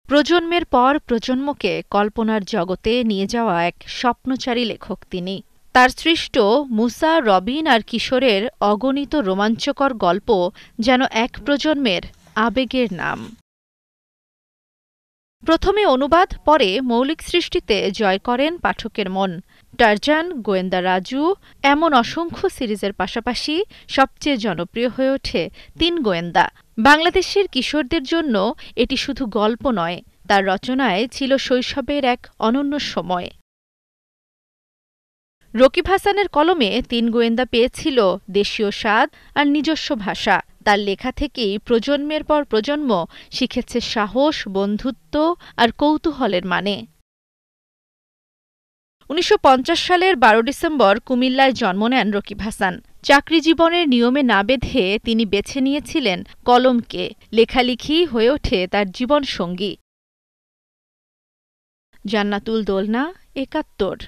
প্রজন্মের পর প্রজন্মকে কল্পনার জগতে নিয়ে যাওয়া এক স্বপ্নচারী লেখক তিনি। তার সৃষ্ট মুসা, রবিন আর কিশোরের অগণিত রোমাঞ্চকর গল্প যেন এক প্রজন্মের আবেগের নাম। প্রথমে অনুবাদ, পরে মৌলিক সৃষ্টিতে জয় করেন পাঠকের মন। টারজান, গোয়েন্দা রাজু এমন অসংখ্য সিরিজের পাশাপাশি সবচেয়ে জনপ্রিয় হয়ে ওঠে তিন গোয়েন্দা। বাংলাদেশের কিশোরদের জন্য এটি শুধু গল্প নয়, তার রচনায় ছিল শৈশবের এক অনন্য সময়। রকিব হাসানের কলমে তিন গোয়েন্দা পেয়েছিল দেশীয় স্বাদ আর নিজস্ব ভাষা। তার লেখা থেকেই প্রজন্মের পর প্রজন্ম শিখেছে সাহস, বন্ধুত্ব আর কৌতূহলের মানে। ১৯৫০ সালের ১২ ডিসেম্বর কুমিল্লায় জন্ম নেন রকিব হাসান। চাকরি জীবনের নিয়মে না বেঁধে তিনি বেছে নিয়েছিলেন কলমকে। লেখালেখি হয়ে ওঠে তার জীবনসঙ্গী। জান্নাতুল দোলনা, ৭১।